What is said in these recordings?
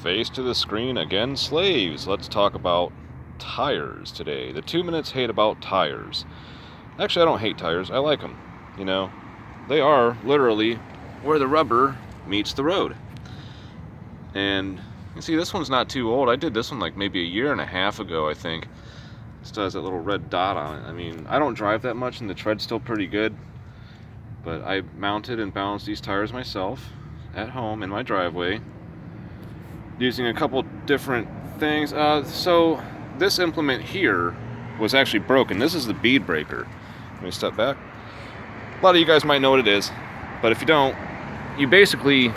Face to the screen again, slaves. Let's talk about tires today. The 2 minutes hate about tires. Actually, I don't hate tires. I like them. You know, they are literally where the rubber meets the road. And you see, this one's not too old. I did this one like maybe a year and a half ago, I think. It still has that little red dot on it. I mean, I don't drive that much and the tread's still pretty good. But I mounted and balanced these tires myself at home in my driveway, using a couple different things. So this implement here was actually broken. This is the bead breaker. Let me step back. A lot of you guys might know what it is, but if you don't, you basically,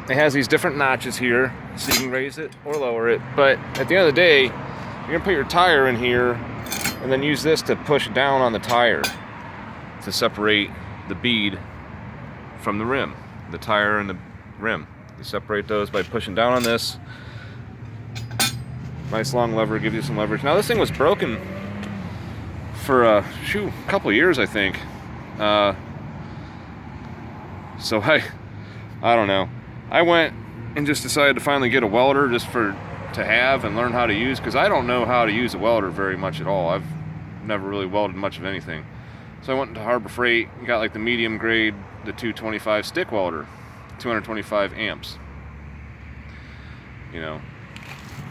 it has these different notches here, so you can raise it or lower it. But at the end of the day, you're gonna put your tire in here and then use this to push down on the tire to separate the bead from the rim, the tire and the rim. You separate those by pushing down on this. Nice long lever, gives you some leverage. Now this thing was broken for a couple of years, I think. So I don't know. I went and just decided to finally get a welder just to have and learn how to use, because I don't know how to use a welder very much at all. I've never really welded much of anything. So I went into Harbor Freight and got like the medium grade, the 225 stick welder, 225 amps. You know,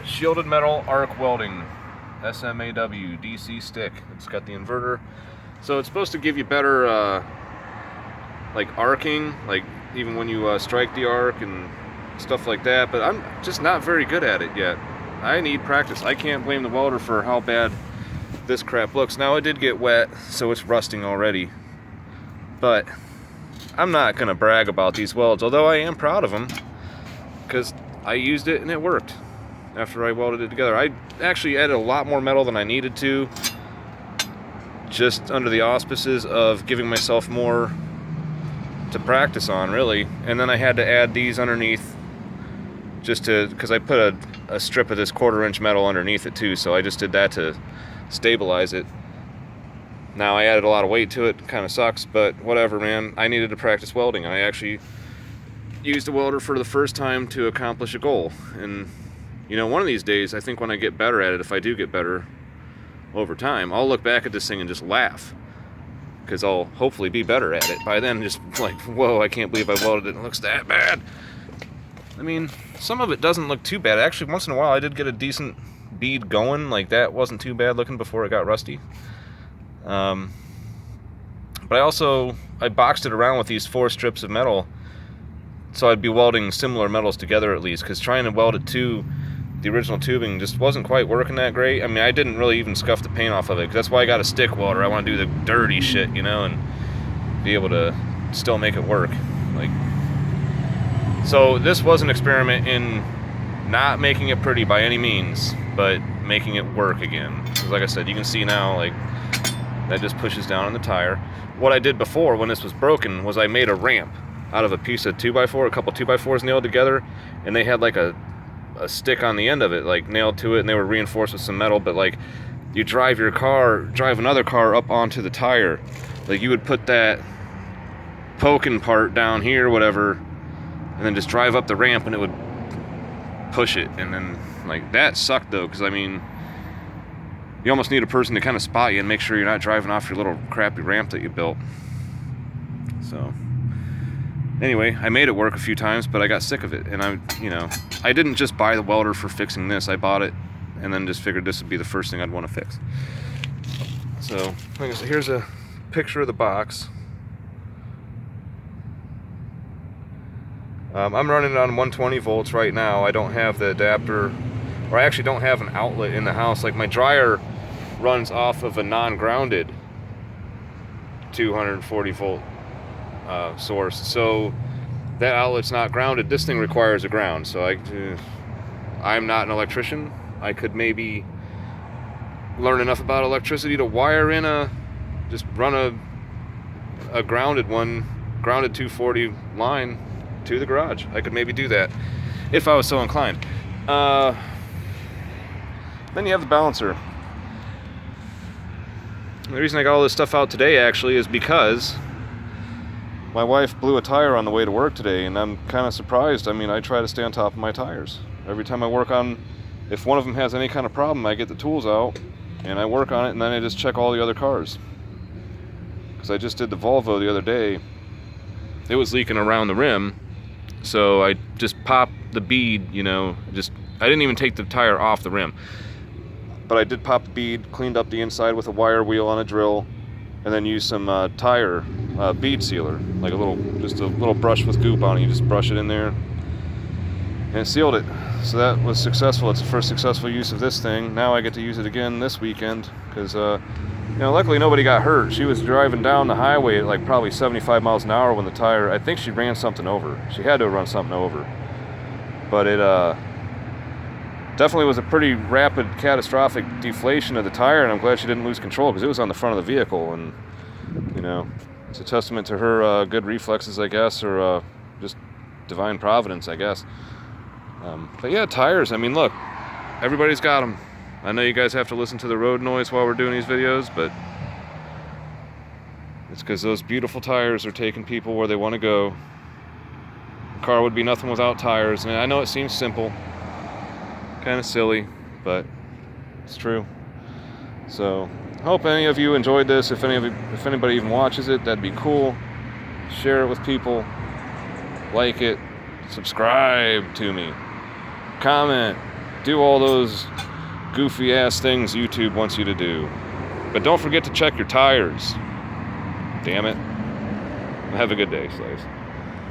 shielded metal arc welding, SMAW DC stick. It's got the inverter, so it's supposed to give you better like arcing, like even when you strike the arc and stuff like that. But I'm just not very good at it yet. I need practice. I can't blame the welder for how bad this crap looks. Now it did get wet, so it's rusting already, but I'm not gonna brag about these welds, although I am proud of them because I used it and it worked. After I welded it together, I actually added a lot more metal than I needed to, just under the auspices of giving myself more to practice on, really. And then I had to add these underneath just because I put a strip of this 1/4 inch metal underneath it too, so I just did that to stabilize it. Now I added a lot of weight to it, kind of sucks, but whatever, man. I needed to practice welding. I actually used a welder for the first time to accomplish a goal. And you know, one of these days, I think when I get better at it, if I do get better over time, I'll look back at this thing and just laugh, because I'll hopefully be better at it by then. Just like, whoa, I can't believe I welded it and it looks that bad. I mean, some of it doesn't look too bad. Actually, once in a while I did get a decent bead going, like that wasn't too bad looking before it got rusty. But I boxed it around with these 4 strips of metal, so I'd be welding similar metals together at least, because trying to weld it to the original tubing just wasn't quite working that great. I mean, I didn't really even scuff the paint off of it, because that's why I got a stick welder. I want to do the dirty shit, you know, and be able to still make it work. Like, so this was an experiment in not making it pretty by any means, but making it work again. Because like I said, you can see now, like, that just pushes down on the tire. What I did before, when this was broken, was I made a ramp out of a piece of 2x4, a couple 2x4s nailed together, and they had like a stick on the end of it, like nailed to it, and they were reinforced with some metal. But like, you drive another car up onto the tire, like you would put that poking part down here, whatever, and then just drive up the ramp and it would push it. And then like, that sucked though, because I mean, you almost need a person to kind of spot you and make sure you're not driving off your little crappy ramp that you built. So anyway, I made it work a few times, but I got sick of it. And I didn't just buy the welder for fixing this. I bought it and then just figured this would be the first thing I'd want to fix. So like I said, here's a picture of the box. I'm running it on 120 volts right now. I don't have the adapter, or I actually don't have an outlet in the house. Like, my dryer runs off of a non-grounded 240 volt source, so that outlet's not grounded. This thing requires a ground, so I'm not an electrician. I could maybe learn enough about electricity to wire in just run a grounded 240 line to the garage. I could maybe do that if I was so inclined. Then you have the balancer. The reason I got all this stuff out today actually is because my wife blew a tire on the way to work today, and I'm kind of surprised. I mean, I try to stay on top of my tires. Every time I work on, if one of them has any kind of problem, I get the tools out, and I work on it, and then I just check all the other cars. Because I just did the Volvo the other day. It was leaking around the rim, so I just popped the bead, you know, I didn't even take the tire off the rim. But I did pop the bead, cleaned up the inside with a wire wheel on a drill, and then used some tire bead sealer, like just a little brush with goop on it. You just brush it in there, and it sealed it. So that was successful. It's the first successful use of this thing. Now I get to use it again this weekend, because you know, luckily nobody got hurt. She was driving down the highway at like probably 75 miles an hour when the tire, I think she ran something over. She had to have run something over. But it definitely was a pretty rapid, catastrophic deflation of the tire, and I'm glad she didn't lose control, because it was on the front of the vehicle, and you know, it's a testament to her good reflexes, I guess, or just divine providence, I guess. But yeah, tires, I mean, look, everybody's got them. I know you guys have to listen to the road noise while we're doing these videos, but it's because those beautiful tires are taking people where they want to go. A car would be nothing without tires, and I know it seems simple, kind of silly, but it's true. So I hope any of you enjoyed this. If anybody even watches it, that'd be cool. Share it with people, like it, subscribe to me, comment, do all those goofy ass things YouTube wants you to do. But don't forget to check your tires. Damn it. Have a good day, slaves.